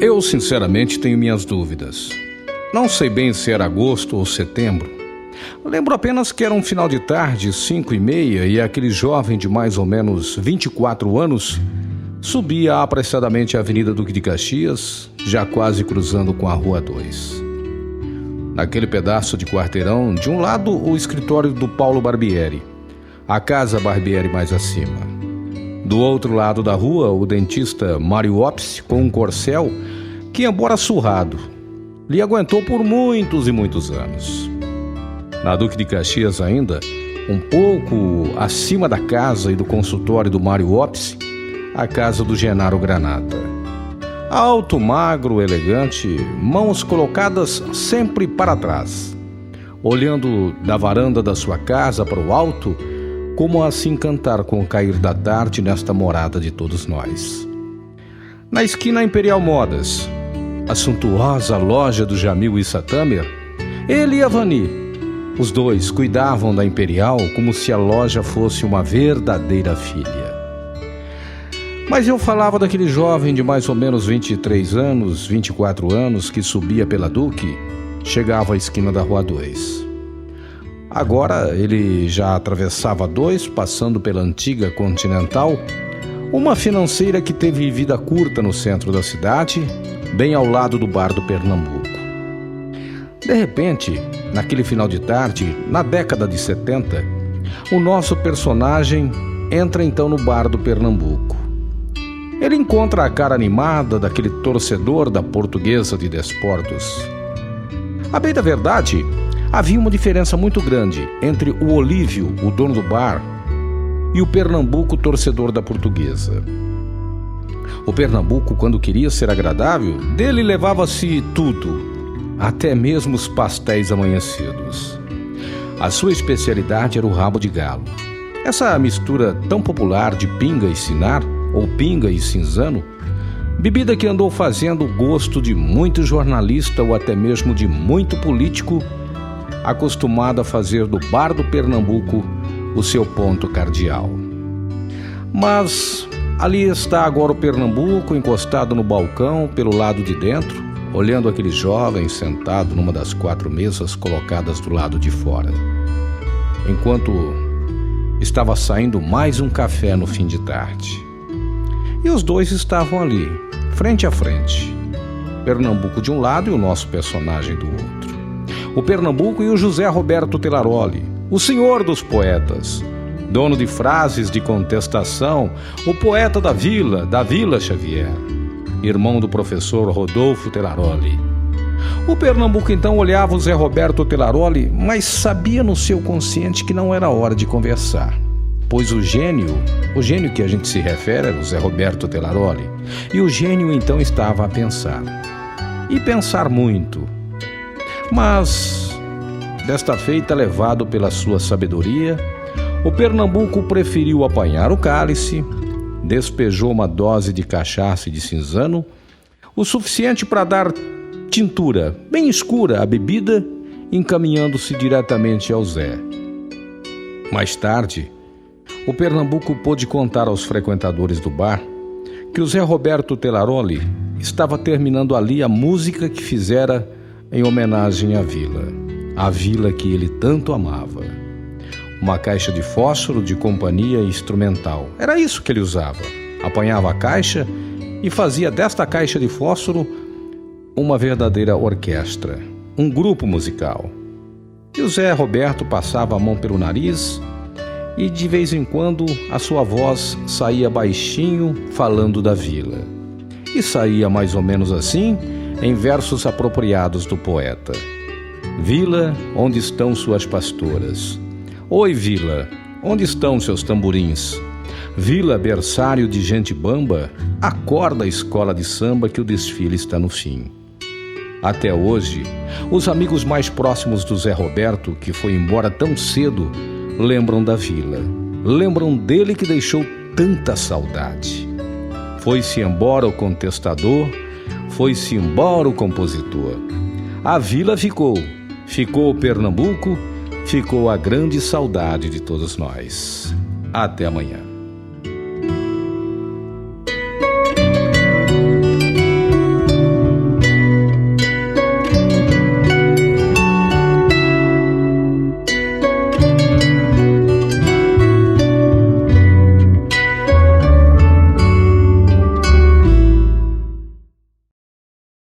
Eu, sinceramente, tenho minhas dúvidas. Não sei bem se era agosto ou setembro. Lembro apenas que era um final de tarde, 5h30, e aquele jovem de mais ou menos 24 anos subia apressadamente a Avenida Duque de Caxias, já quase cruzando com a Rua 2. Naquele pedaço de quarteirão, de um lado o escritório do Paulo Barbieri, a casa Barbieri mais acima. Do outro lado da rua, o dentista Mário Opsi, com um corcel que, embora surrado, lhe aguentou por muitos e muitos anos. Na Duque de Caxias ainda, um pouco acima da casa e do consultório do Mário Opsi, a casa do Genaro Granata. Alto, magro, elegante, mãos colocadas sempre para trás, olhando da varanda da sua casa para o alto, como a se encantar com o cair da tarde nesta morada de todos nós. Na esquina Imperial Modas, a suntuosa loja do Jamil Issa Tamer, ele e a Vani, os dois cuidavam da Imperial como se a loja fosse uma verdadeira filha. Mas eu falava daquele jovem de mais ou menos 23 anos, 24 anos, que subia pela Duque, chegava à esquina da Rua 2. Agora ele já atravessava 2, passando pela antiga Continental, uma financeira que teve vida curta no centro da cidade, bem ao lado do bar do Pernambuco. De repente, naquele final de tarde, na década de 70, o nosso personagem entra então no bar do Pernambuco. Ele encontra a cara animada daquele torcedor da Portuguesa de Desportos. A bem da verdade, havia uma diferença muito grande entre o Olívio, o dono do bar, e o Pernambuco, torcedor da Portuguesa. O Pernambuco, quando queria ser agradável, dele levava-se tudo, até mesmo os pastéis amanhecidos. A sua especialidade era o rabo de galo. Essa mistura tão popular de pinga e sinar, ou pinga e cinzano, bebida que andou fazendo o gosto de muito jornalista ou até mesmo de muito político, acostumado a fazer do bar do Pernambuco o seu ponto cardeal. Mas ali está agora o Pernambuco encostado no balcão pelo lado de dentro, olhando aquele jovem sentado numa das 4 mesas colocadas do lado de fora, enquanto estava saindo mais um café no fim de tarde. E os dois estavam ali, frente a frente, Pernambuco de um lado e o nosso personagem do outro. O Pernambuco e o José Roberto Telaroli, o senhor dos poetas, dono de frases de contestação, o poeta da Vila Xavier, irmão do professor Rodolfo Telaroli. O Pernambuco então olhava o Zé Roberto Telaroli, mas sabia no seu consciente que não era hora de conversar, pois o gênio que a gente se refere era o Zé Roberto Telaroli, e o gênio então estava a pensar, e pensar muito. Mas, desta feita, levado pela sua sabedoria, o Pernambuco preferiu apanhar o cálice, despejou uma dose de cachaça e de cinzano, o suficiente para dar tintura bem escura à bebida, encaminhando-se diretamente ao Zé. Mais tarde, o Pernambuco pôde contar aos frequentadores do bar que o Zé Roberto Telaroli estava terminando ali a música que fizera em homenagem à vila que ele tanto amava. Uma caixa de fósforo de companhia instrumental. Era isso que ele usava. Apanhava a caixa e fazia desta caixa de fósforo uma verdadeira orquestra, um grupo musical. E o Zé Roberto passava a mão pelo nariz e de vez em quando a sua voz saía baixinho falando da vila. E saía mais ou menos assim, em versos apropriados do poeta. Vila, onde estão suas pastoras? Oi, vila, onde estão seus tamborins? Vila, berçário de gente bamba, acorda a escola de samba que o desfile está no fim. Até hoje, os amigos mais próximos do Zé Roberto, que foi embora tão cedo, lembram da vila, lembram dele que deixou tanta saudade. Foi-se embora o contestador, foi-se embora o compositor. A vila ficou o Pernambuco, ficou a grande saudade de todos nós. Até amanhã.